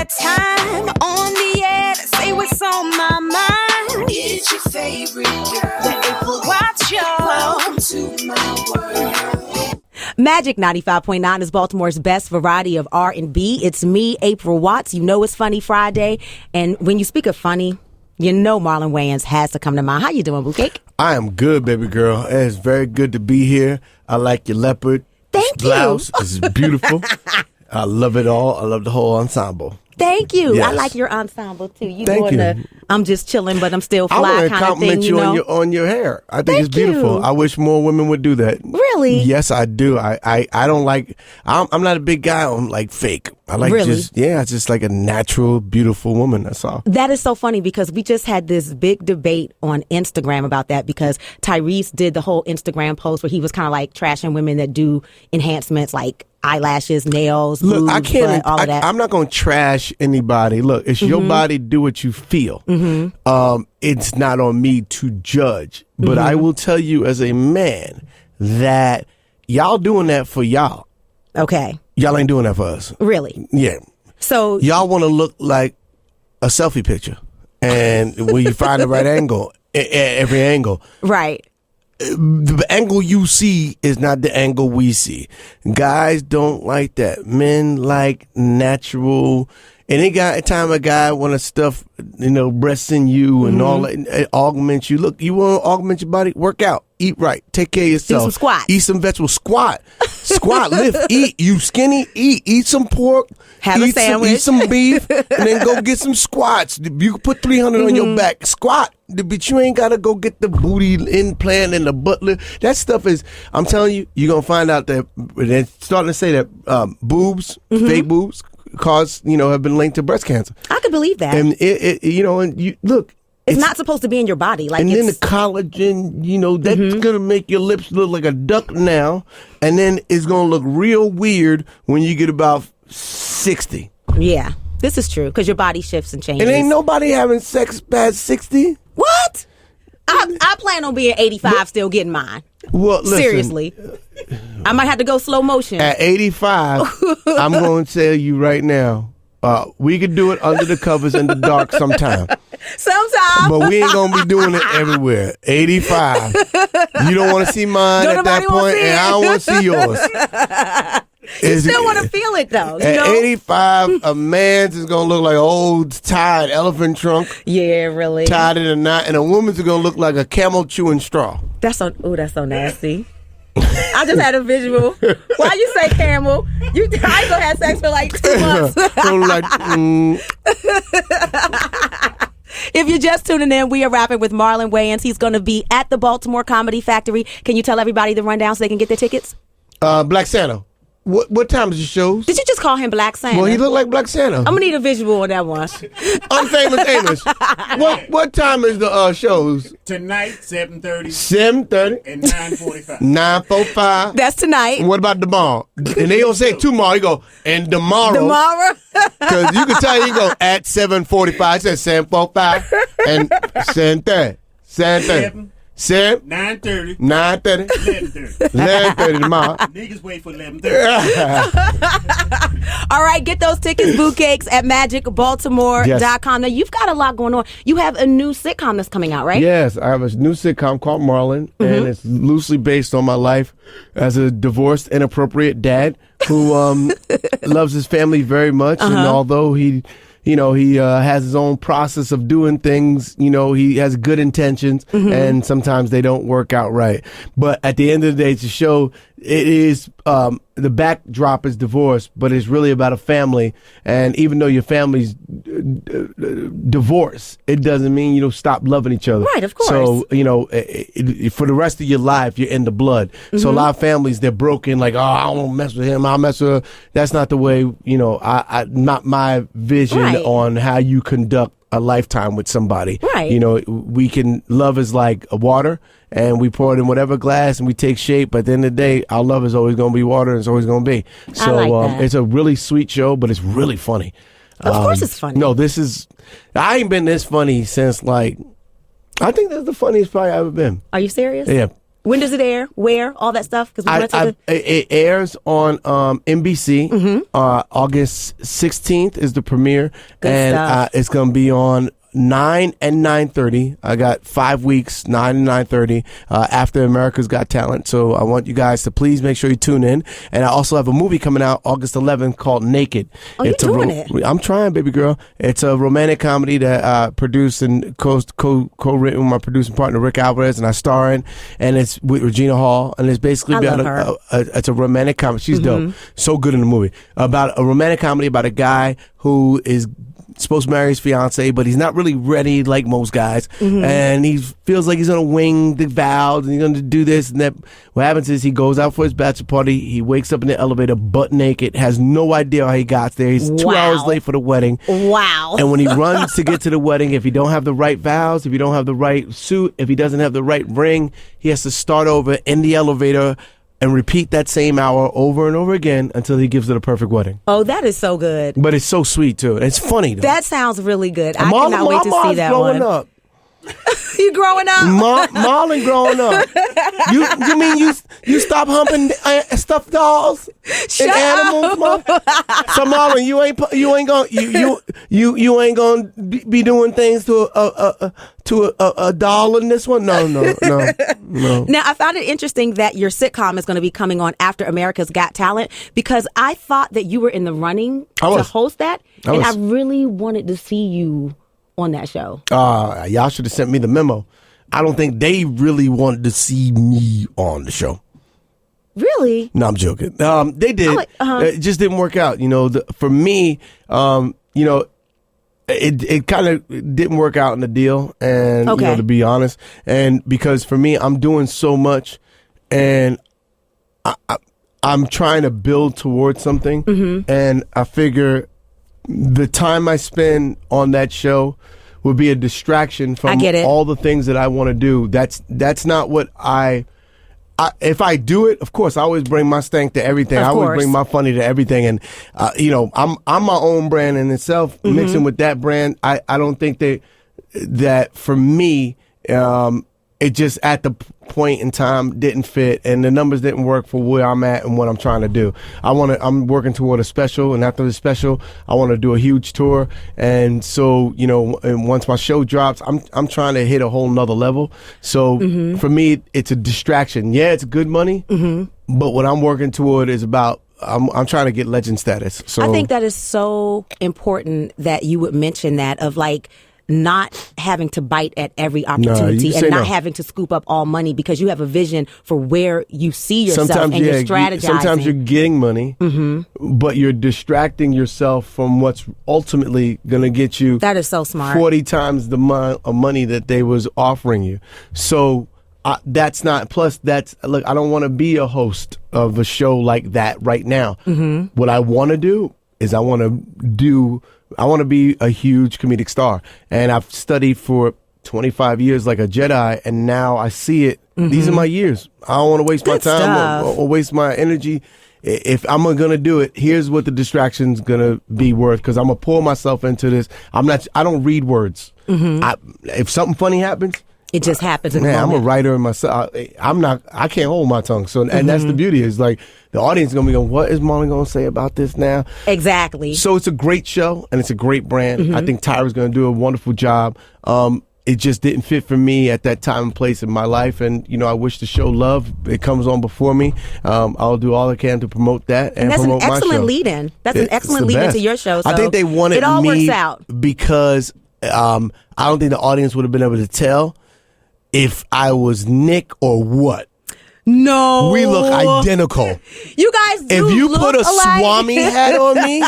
time on the air to say what's on my mind. It's your favorite girl, The April Watts Show. welcome to my world. Magic 95.9 is Baltimore's best variety of R&B. It's me, April Watts. You know it's Funny Friday. And when you speak of funny, you know Marlon Wayans has to come to mind. How you doing, Boo Cake? I am good, baby girl. It's very good to be here. I like your leopard Thank you. blouse. It's beautiful. I love it all. I love the whole ensemble. Thank you. Yes. I like your ensemble, too. You Thank doing you. the I'm just chilling, but I'm still I fly want to kind of compliment thing, you know? on your hair. I think Thank it's beautiful. you. I wish more women would do that. Really? Yes, I do. I don't like. I'm not a big guy on like fake. I like Really? just like a natural, beautiful woman. That's all. That is so funny because we just had this big debate on Instagram about that because Tyrese did the whole Instagram post where he was kind of like trashing women that do enhancements like eyelashes, nails, Look, boobs, I can't. butt, all of that. I'm not going to trash anybody. Look, it's your body. Do what you feel. It's not on me to judge. But I will tell you, as a man, that y'all doing that for y'all. Okay. Y'all ain't doing that for us. Really? Yeah. So Y'all want to look like a selfie picture, and when you find the right angle, every angle. right. The angle you see is not the angle we see. Guys don't like that. Men like natural. Any time a guy want to stuff, breasts in you and all that, it augments you. Look, you want to augment your body? Work out. Eat right. Take care of yourself. some squats. Eat some vegetables. Squat. Lift. Eat. You skinny? Eat. Eat some pork. Have a sandwich. Eat some beef. And then go get some squats. You can put 300 on your back. Squat. But you ain't got to go get the booty implant and the butt lift. That stuff is, I'm telling you, you're going to find out that they're starting to say that boobs, fake boobs, have been linked to breast cancer. I could believe that. And and you look. it's not supposed to be in your body. Like And then the it's, collagen, that's gonna make your lips look like a duck now, and then it's gonna look real weird when you get about 60. yeah, this is true because your body shifts and changes. And ain't nobody having sex past 60. What? I plan on being 85, still getting mine. Well, listen, Seriously, I might have to go slow motion. at 85, I'm going to tell you right now, we could do it under the covers in the dark sometime. Sometimes. But we ain't gonna be doing it everywhere. 85. You don't want to see mine Don't at that nobody wanna point, see and it. I don't want to see yours. You still want to feel it though. You At know? 85, a man's is gonna look like an old tired elephant trunk, Yeah, really. tied in a knot, and a woman's is gonna look like a camel chewing straw. That's so. Oh, that's so nasty. I just had a visual. Why you say camel? I ain't gonna have sex for like 2 months. So like, If you're just tuning in, we are rapping with Marlon Wayans. He's going to be at the Baltimore Comedy Factory. Can you tell everybody the rundown so they can get their tickets? Black Santa. What time is the shows? Did you just call him Black Santa? Well, he look like Black Santa. I'm gonna need a visual on that one. Unfamous Amos. What time is the shows? Tonight, 7:30 7:30. and 9:45. 9:45. That's tonight. What about tomorrow? And they don't say tomorrow. You go, and tomorrow. Tomorrow. Because you can tell you go at 7:45. It says 7:45 and 7:30. 7:30. 9:30. 9:30. 11:30. 11:30 tomorrow. Niggas wait for 11:30. All right, get those tickets, boo cakes at magicbaltimore.com. Now, you've got a lot going on. You have a new sitcom that's coming out, right? Yes, I have a new sitcom called Marlon, and it's loosely based on my life as a divorced, inappropriate dad who loves his family very much, and although he has his own process of doing things. He has good intentions, and sometimes they don't work out right. But at the end of the day, it's a show. It is the backdrop is divorce, but it's really about a family. And even though your family's divorced, it doesn't mean you don't stop loving each other. Right, of course. So for the rest of your life, you're in the blood. So a lot of families, they're broken. Like, oh, I don't want to mess with him. I'll mess with her. That's not the way. Not my vision on how you conduct a lifetime with somebody. Right. Love is like a water, and we pour it in whatever glass and we take shape. But at the end of the day, our love is always going to be water, and it's always going to be. So I like that. It's a really sweet show, but it's really funny. Of course it's funny. No, I ain't been this funny since I think that's the funniest probably I've ever been. Are you serious? Yeah. When does it air? Where? All that stuff? Because we want to It airs on NBC. Mm-hmm. August 16th is the premiere. Good and stuff. It's going to be on 9 and 9:30. I got 5 weeks, 9 and 9:30, after America's Got Talent. So I want you guys to please make sure you tune in. And I also have a movie coming out August 11th called Naked. Oh, you're doing it. I'm trying, baby girl. It's a romantic comedy that I produced and co-written with my producing partner Rick Alvarez, and I star in. And it's with Regina Hall, and it's basically about it's a romantic comedy. She's dope, so good in the movie. About a romantic comedy about a guy who is supposed to marry his fiance, but he's not really ready like most guys, and he feels like he's gonna wing the vows and he's gonna do this and that. What happens is he goes out for his bachelor party, he wakes up in the elevator butt naked, has no idea how he got there. He's 2 hours late for the wedding. Wow. And when he runs to get to the wedding, if he don't have the right vows, if he don't have the right suit, if he doesn't have the right ring, he has to start over in the elevator and repeat that same hour over and over again until he gives it a perfect wedding. Oh, that is so good. But it's so sweet too. It's funny though. That sounds really good. I cannot wait to see that growing one. up. You growing up? Marlon growing up. You mean you stop humping stuffed dolls and animals, Mom? So Marlon, you ain't gonna be doing things to a doll in this one? No. Now, I found it interesting that your sitcom is going to be coming on after America's Got Talent, because I thought that you were in the running to host that, and I really wanted to see you on that show. Y'all should have sent me the memo. I don't think they really wanted to see me on the show. Really? No, I'm joking. They did. It just didn't work out. For me, it kind of didn't work out in the deal. And, to be honest, and because for me, I'm doing so much and I'm trying to build towards something. And I figure the time I spend on that show would be a distraction from all the things that I want to do. That's not what if I do it, of course, I always bring my stank to everything. I always bring my funny to everything. And, I'm my own brand in itself. Mixing with that brand, I don't think that for me, it just at the point in time didn't fit, and the numbers didn't work for where I'm at and what I'm trying to do. I'm working toward a special, and after the special, I want to do a huge tour. And so, and once my show drops, I'm trying to hit a whole nother level. So for me, it's a distraction. Yeah, it's good money, but what I'm working toward is about I'm trying to get legend status. So I think that is so important that you would mention that, of like not having to bite at every opportunity and not having to scoop up all money, because you have a vision for where you see yourself and you're strategizing. Sometimes you're getting money, but you're distracting yourself from what's ultimately going to get you. That is so smart. 40 times the amount of money that they was offering you. So that's not. Plus, look. I don't want to be a host of a show like that right now. What I want to do is I want to be a huge comedic star. And I've studied for 25 years like a Jedi, and now I see it. These are my years. I don't want to waste my time or waste my energy. If I'm going to do it, here's what the distraction's going to be worth, because I'm going to pour myself into this. I don't read words. If something funny happens, it just happens in the I'm moment. a writer in myself. I can't hold my tongue. So, and that's the beauty, is like the audience is going to be going, what is Molly going to say about this now? Exactly. So it's a great show and it's a great brand. I think Tyra's going to do a wonderful job. It just didn't fit for me at that time and place in my life. And, I wish the show love. It comes on before me. I'll do all I can to promote that and promote my show. That's an excellent lead-in. That's an excellent lead-in to your show. So I think they wanted it all me works out. because I don't think the audience would have been able to tell if I was Nick or what. No. We look identical. You guys do If you look put a alike. Swami hat on me,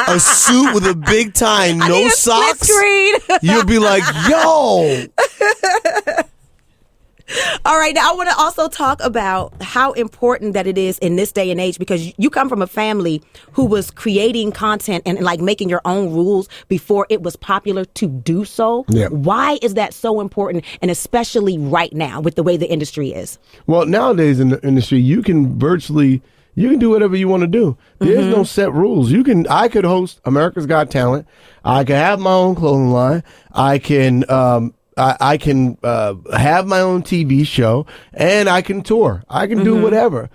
a suit with a big tie, no socks, you'll be like, yo. All right, now I want to also talk about how important that it is in this day and age, because you come from a family who was creating content and like making your own rules before it was popular to do so. Yeah. Why is that so important, and especially right now with the way the industry is? Well, nowadays in the industry, you can do whatever you want to do. There's no set rules. I could host America's Got Talent. I could have my own clothing line. I can I can have my own TV show, and I can tour. I can do whatever.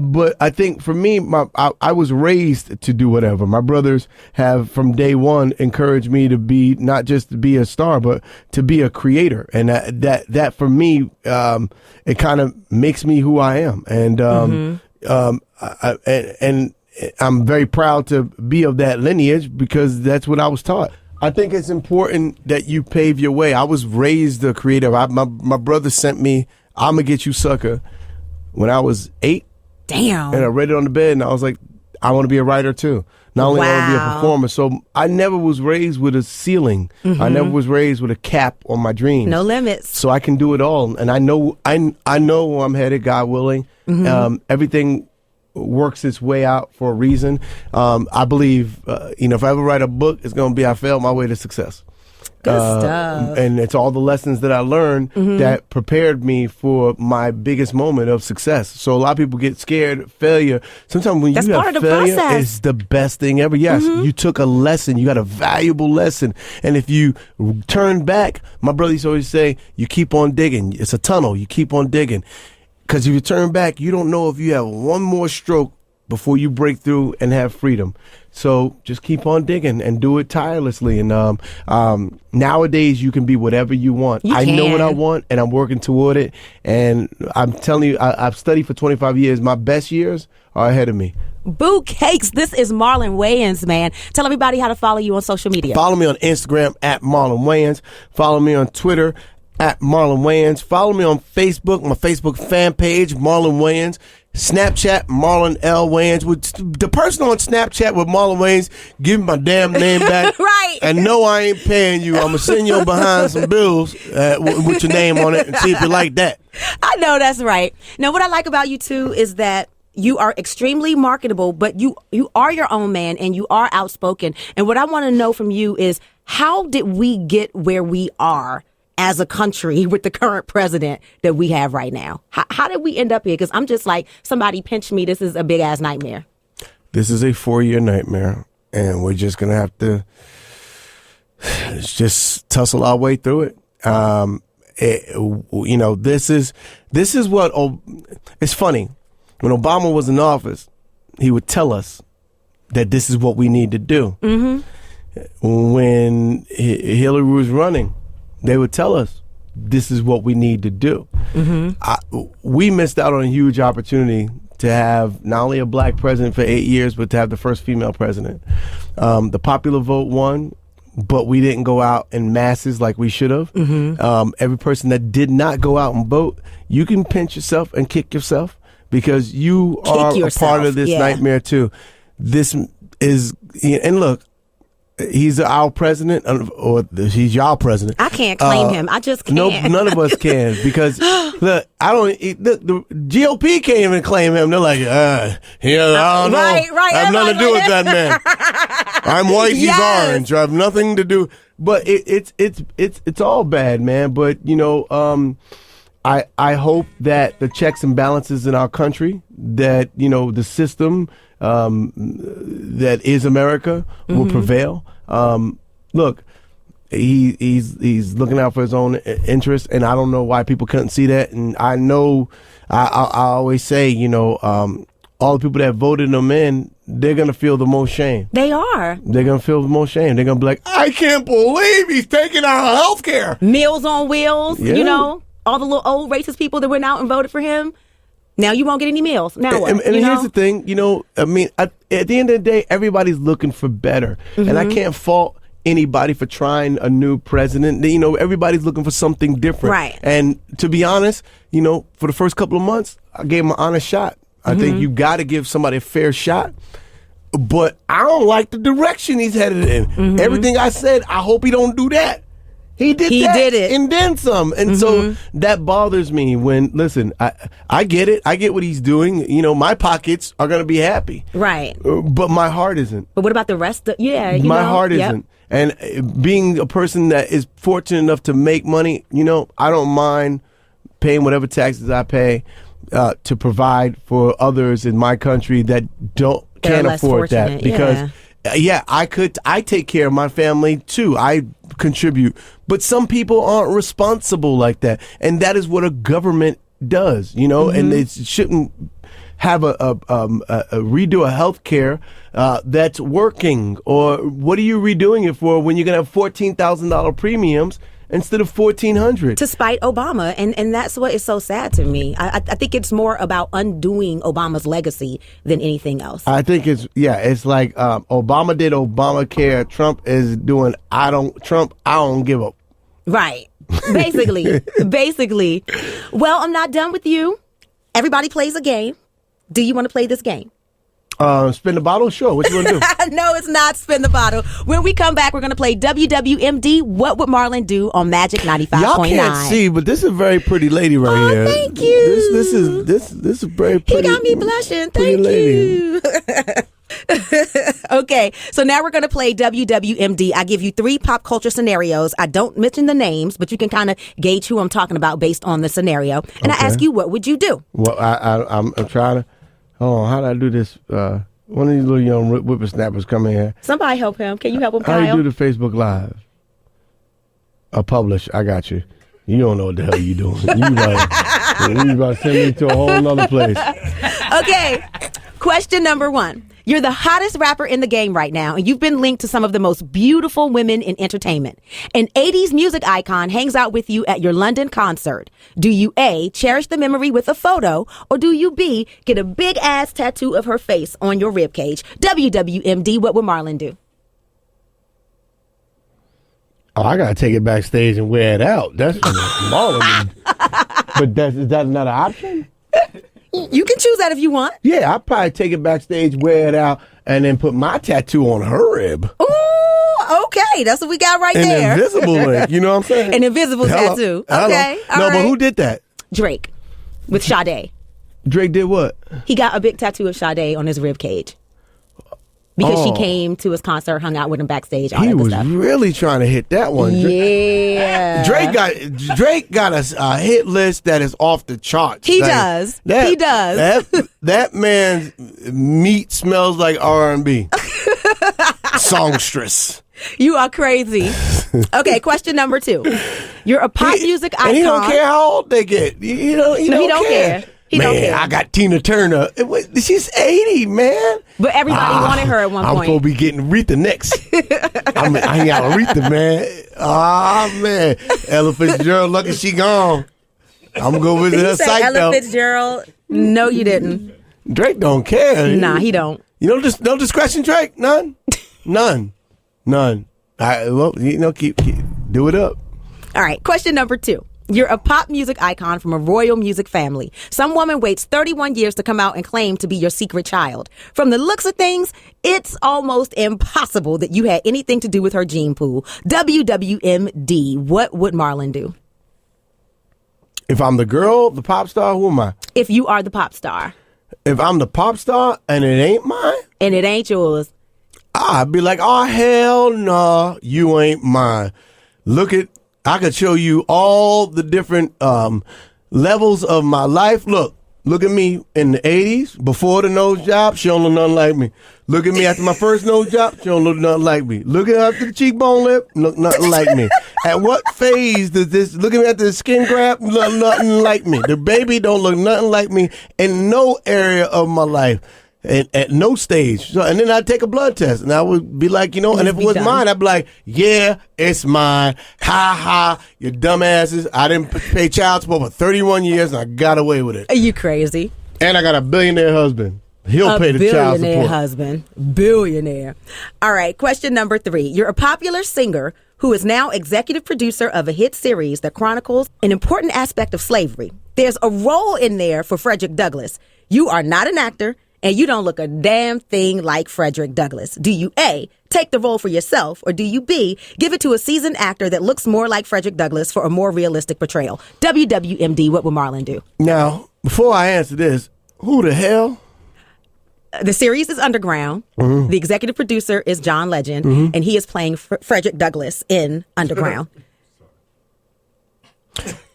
But I think for me, I was raised to do whatever. My brothers have from day one encouraged me to be not just to be a star, but to be a creator. And that for me, it kind of makes me who I am. And and I'm very proud to be of that lineage because that's what I was taught. I think it's important that you pave your way. I was raised a creative. My brother sent me "I'ma Get You Sucker" when I was 8. Damn. And I read it on the bed, and I was like, I want to be a writer too. Not only want to be a performer. So I never was raised with a ceiling. I never was raised with a cap on my dreams. No limits. So I can do it all, and I know where I'm headed. God willing, everything works its way out for a reason. I believe, if I ever write a book, it's going to be I failed my way to success. Good stuff. And it's all the lessons that I learned that prepared me for my biggest moment of success. So a lot of people get scared of failure. Sometimes when That's you part have of the failure, process. it's the best thing ever. Yes, you took a lesson. You got a valuable lesson. And if you turn back, my brother used to always say, you keep on digging. It's a tunnel. You keep on digging. Because if you turn back, you don't know if you have one more stroke before you break through and have freedom. So just keep on digging and do it tirelessly. And nowadays you can be whatever you want. I know what I want, and I'm working toward it. And I'm telling you, I've studied for 25 years. My best years are ahead of me. Boo Cakes, this is Marlon Wayans, man. Tell everybody how to follow you on social media. Follow me on Instagram at Marlon Wayans. Follow me on Twitter at Marlon Wayans. Follow me on Facebook, my Facebook fan page, Marlon Wayans. Snapchat, Marlon L. Wayans. With the person on Snapchat with Marlon Wayans, give me my damn name back. Right. And no, I ain't paying you. I'm going to send you behind some bills with your name on it and see if you like that. I know that's right. Now, what I like about you, too, is that you are extremely marketable, but you are your own man and you are outspoken. And what I want to know from you is, how did we get where we are as a country with the current president that we have right now? How did we end up here? Because I'm just like, somebody pinch me. This is a big ass nightmare. This is a 4-year nightmare, and we're just going to have to just tussle our way through it. This is what, it's funny. When Obama was in office, he would tell us that this is what we need to do. When Hillary was running, they would tell us, this is what we need to do. We missed out on a huge opportunity to have not only a black president for 8 years, but to have the first female president. The popular vote won, but we didn't go out in masses like we should have. Every person that did not go out and vote, you can pinch yourself and kick yourself because you are a part of this nightmare too. This is, and look, he's our president, or he's y'all president. I can't claim him. I just can't. No, none of us can because look, the GOP can't even claim him. They're like, I don't know. Right. I have nothing to do with that man. I'm white, he's orange. I have nothing to do. But it's all bad, man. But I hope that the checks and balances in our country, that the system that is America will prevail. Look, he's looking out for his own interests, and I don't know why people couldn't see that. And I know I always say, all the people that voted him in, they're gonna feel the most shame. They are. They're gonna feel the most shame. They're gonna be like, I can't believe he's taking our health care. Meals on wheels. All the little old racist people that went out and voted for him. Now you won't get any meals. Now what? And here's the thing, at the end of the day, everybody's looking for better. And I can't fault anybody for trying a new president. Everybody's looking for something different. Right. And to be honest, for the first couple of months, I gave him an honest shot. I think you got to give somebody a fair shot. But I don't like the direction he's headed in. Everything I said, I hope he don't do that. He did it. And then some. And so that bothers me when, listen, I get it. I get what he's doing. My pockets are going to be happy. Right. But my heart isn't. But what about the rest of, my heart isn't. And being a person that is fortunate enough to make money, I don't mind paying whatever taxes I pay to provide for others in my country that can't afford that. Because Yeah, I take care of my family too. I contribute. But some people aren't responsible like that. And that is what a government does, you know, and it shouldn't have a redo a health care that's working. Or what are you redoing it for when you're going to have $14,000 premiums instead of $1,400? To spite Obama, and that's what is so sad to me. I think it's more about undoing Obama's legacy than anything else. I think it's like Obama did Obamacare. Trump is doing I don't give up. Right. Basically. Well, I'm not done with you. Everybody plays a game. Do you want to play this game? Spin the bottle? Sure. What you want to do? No, it's not spin the bottle. When we come back, we're going to play WWMD. What would Marlon do on Magic 95.9? Y'all can't see, but this is a very pretty lady right here. Thank you. This is very pretty. He got me blushing. Pretty Thank lady. you. Okay, so now we're going to play WWMD. I give you 3 pop culture scenarios. I don't mention the names, but you can kind of gauge who I'm talking about based on the scenario. And I ask you, what would you do? Well, I'm trying to. Hold on, how do I do this? One of these little young whippersnappers come in here. Somebody help him. Can you help him, Kyle? How do you do the Facebook Live? Publish. I got you. You don't know what the hell you doing. You about to send me to a whole nother place. Okay, question number 1. You're the hottest rapper in the game right now, and you've been linked to some of the most beautiful women in entertainment. An 80s music icon hangs out with you at your London concert. Do you A, cherish the memory with a photo, or do you B, get a big-ass tattoo of her face on your ribcage? WWMD, what would Marlon do? Oh, I gotta take it backstage and wear it out. That's Marlon. But is that another option? You can choose that if you want. Yeah, I'd probably take it backstage, wear it out, and then put my tattoo on her rib. Ooh, okay. That's what we got right there. An invisible link, you know what I'm saying? An invisible tattoo. Okay. All no, right. but who did that? Drake with Sade. Drake did what? He got a big tattoo of Sade on his rib cage. Because she came to his concert, hung out with him backstage, all He that good was stuff. really trying to hit that one. Yeah. Drake got a hit list that is off the charts. He does. He does. That man's meat smells like R&B. Songstress. You are crazy. Okay, question number 2. You're a pop music icon. And he don't care how old they get. He don't care. He don't care. I got Tina Turner. She's 80, man. But everybody wanted her at one I'm point. supposed to be getting Aretha next. I ain't got Aretha, man. Man. Ella Fitzgerald, lucky she gone. I'm going to go visit her site, Ella though. Fitzgerald? No, you didn't. Drake don't care. Nah, he don't. You know, just no discretion, Drake? None? None. Keep do it up. All right, question number 2. You're a pop music icon from a royal music family. Some woman waits 31 years to come out and claim to be your secret child. From the looks of things, it's almost impossible that you had anything to do with her gene pool. WWMD, what would Marlon do? If I'm the girl, the pop star, who am I? If you are the pop star. If I'm the pop star and it ain't mine? And it ain't yours. I'd be like, oh, hell no, you ain't mine. I could show you all the different levels of my life. Look at me in the 80s, before the nose job, she don't look nothing like me. Look at me after my first nose job, she don't look nothing like me. Look at her after the cheekbone lip, look nothing like me. At what phase does this, look at me after the skin grab, look nothing like me. The baby don't look nothing like me in no area of my life. At no stage. So, and then I'd take a blood test and I would be like, and if it was mine, I'd be like, yeah, it's mine. Ha ha, you dumbasses. I didn't pay child support for 31 years and I got away with it. Are you crazy? And I got a billionaire husband. He'll pay the child support. Billionaire husband. Billionaire. All right, question number 3. You're a popular singer who is now executive producer of a hit series that chronicles an important aspect of slavery. There's a role in there for Frederick Douglass. You are not an actor, and you don't look a damn thing like Frederick Douglass. Do you A, take the role for yourself, or do you B, give it to a seasoned actor that looks more like Frederick Douglass for a more realistic portrayal? WWMD, what would Marlon do? Now, before I answer this, who the hell? The series is Underground. The executive producer is John Legend, and he is playing Frederick Douglass in Underground.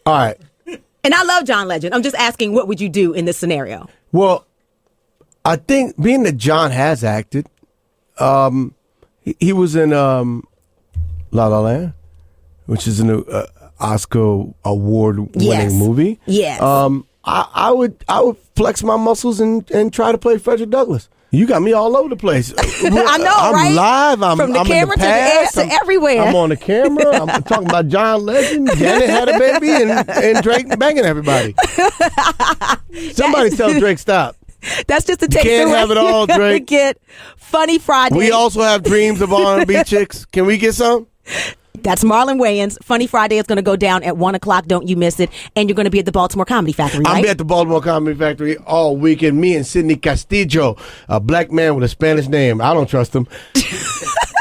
All right. And I love John Legend. I'm just asking, what would you do in this scenario? Well, I think being that John has acted, He was in La La Land, which is an Oscar award-winning Yes. movie. Yes. I would flex my muscles and try to play Frederick Douglass. You got me all over the place. I know, I'm right? live. From the I'm camera in to the the air past. to everywhere. I'm on the camera. I'm talking about John Legend. Janet had a baby, and Drake banging everybody. Somebody tell Drake stop. That's just a taste can't of have what it all, you're gonna Drake. get. Funny Friday. We also have dreams of R&B chicks. Can we get some? That's Marlon Wayans. Funny Friday is going to go down at 1 o'clock. Don't you miss it. And you're going to be at the Baltimore Comedy Factory, right? I'll be at the Baltimore Comedy Factory all weekend. Me and Sidney Castillo, a black man with a Spanish name. I don't trust him.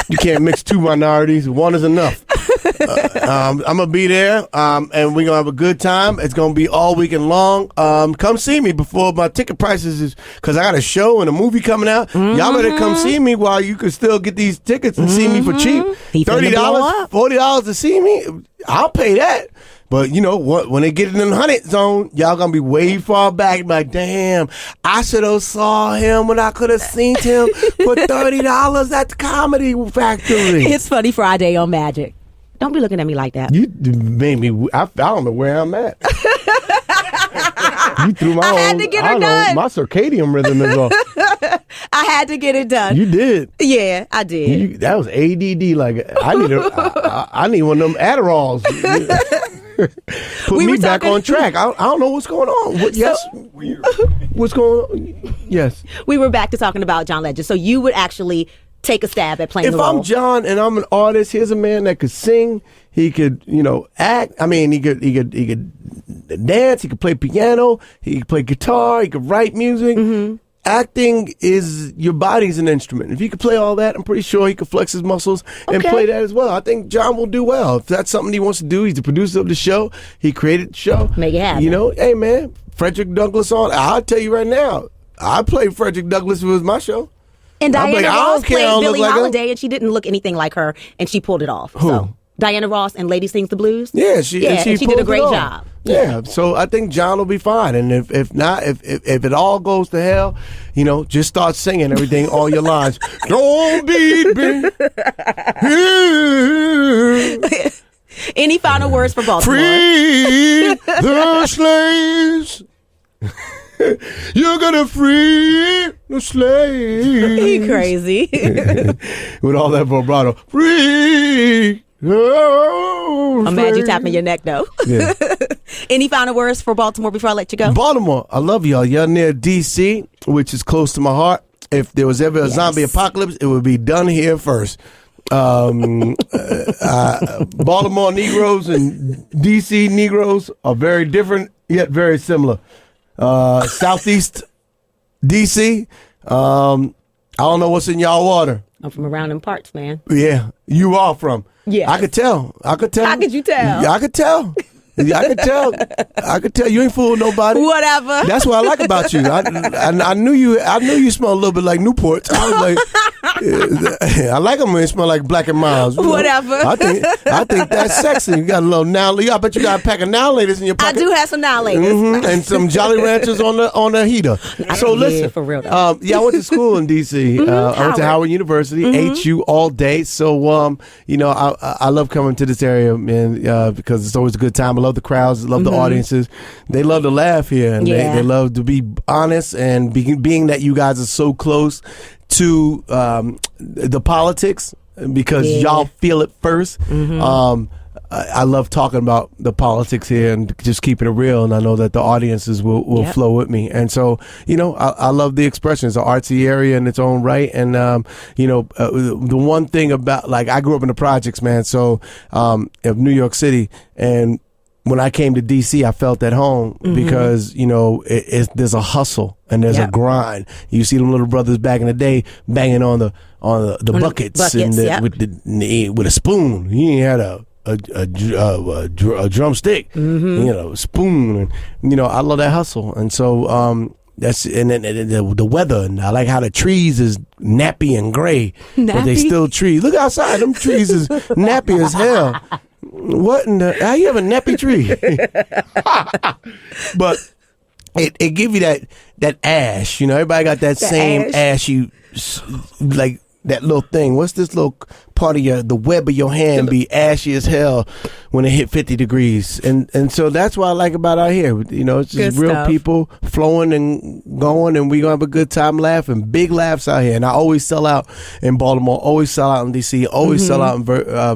You can't mix two minorities. One is enough. I'm going to be there, and we're going to have a good time. It's going to be all weekend long. Come see me before my ticket prices is, because I got a show and a movie coming out. Mm-hmm. Y'all better come see me while you can still get these tickets and see me for cheap. He finna blow up. $40 to see me. I'll pay that. But you know what? When they get in the 100 zone, y'all gonna be way far back. Like, damn, I should have saw him when I could have seen him for $30 at the Comedy Factory. It's Funny Friday on Magic. Don't be looking at me like that. You made me. I don't know where I'm at. You threw my I had own. to get I her don't know, done. my circadian rhythm is off. I had to get it done. You did. Yeah, I did. That was ADD. Like I need one of them Adderalls. Put We me were back talking- on track. I don't know what's going on. What's going on? Yes. We were back to talking about John Legend. So you would actually take a stab at playing If the role. I'm John and I'm an artist, here's a man that could sing. He could, act. I mean, he could dance. He could play piano. He could play guitar. He could write music. Mm-hmm. Acting is your body's an instrument. If he could play all that, I'm pretty sure he could flex his muscles and Okay. play that as well. I think John will do well. If that's something he wants to do, he's the producer of the show. He created the show. Make it happen. Hey man, Frederick Douglass on. I'll tell you right now, I played Frederick Douglass if it was my show. And I'm Diana like, I don't Ross care, I played don't look Billie like her. Holiday, and she didn't look anything like her, and she pulled it off. Who? So Diana Ross and Lady Sings the Blues. Yeah, she did pulled a it great off. job. Yeah, so I think John will be fine, and if not, if it all goes to hell, just start singing everything, all your lines. Don't beat me. Any final words for Baltimore? Free the slaves. You're gonna free the slaves. He crazy. With all that vibrato. Free. I'm mad you tapping your neck though. Yeah. Any final words for Baltimore before I let you go? Baltimore, I love y'all. Y'all near D.C., which is close to my heart. If there was ever a zombie apocalypse, it would be done here first. Baltimore Negroes and D.C. Negroes are very different, yet very similar. Southeast D.C., I don't know what's in y'all water. I'm from around them parts, man. Yeah, you are from. Yes. I could tell. How could you tell? Yeah, I could tell. I could tell. You ain't fooling nobody. Whatever. That's what I like about you. I knew you. I knew you smell a little bit like Newports. I was like, I like them when they smell like Black and Miles. Whatever. I think that's sexy. You got a little now. I bet you got a pack of now ladies in your I pocket. do have some now, ladies. And some Jolly Ranchers on the heater. So Yeah, listen, for real though. I went to school in D.C. I went to Howard. Howard University, HU all day. So I love coming to this area, man, because it's always a good time. I love the crowds, I love the audiences. They love to laugh here, and Yeah. they love to be honest. And being that you guys are so close to the politics, because y'all feel it first. I love talking about the politics here and just keeping it real, and I know that the audiences will Yep. flow with me. And so, I love the expression. It's an artsy area in its own right. And, the one thing about, like, I grew up in the projects, man, so of New York City, and when I came to DC, I felt at home because, there's a hustle and there's a Yep. grind. You see them little brothers back in the day banging on the buckets and yep. with a spoon. He ain't had a drumstick, spoon, and I love that hustle. And so that's and then the weather, and I like how the trees is nappy and gray, but they Nappy? still trees. Look outside, them trees is nappy as hell. What in the? How you have a nappy tree? But it give you that ash. Everybody got that same ash. ashy, like that little thing? What's this little part of the web of your hand be ashy as hell when it hit 50 degrees? And so that's what I like about out here. You know, it's just Good real stuff. people flowing and going, and we gonna have a good time laughing. Big laughs out here. And I always sell out in Baltimore, always sell out in DC, always sell out in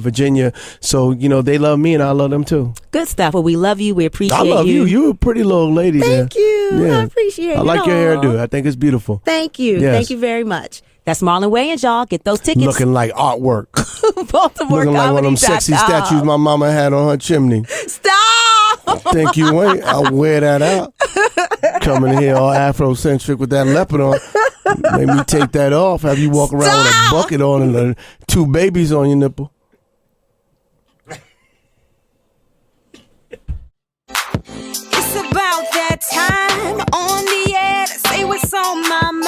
Virginia. So, you know, they love me and I love them too. Good stuff. Well, we love you. We appreciate I love you. You're a pretty little lady there. Thank you. I appreciate it. I like your Aw. hairdo. I think it's beautiful. Thank you. Yes. Thank you very much. That's Marlon Wayans, y'all. Get those tickets. Looking like artwork. Baltimore Looking like one of them sexy statues my mama had on her chimney. Stop. Think you ain't? I'll wear that out. Coming here all Afrocentric with that leopard on. Make me take that off. Have you walk around with a bucket on and 2 babies on your nipple. It's about that time on the air to say what's on my mind.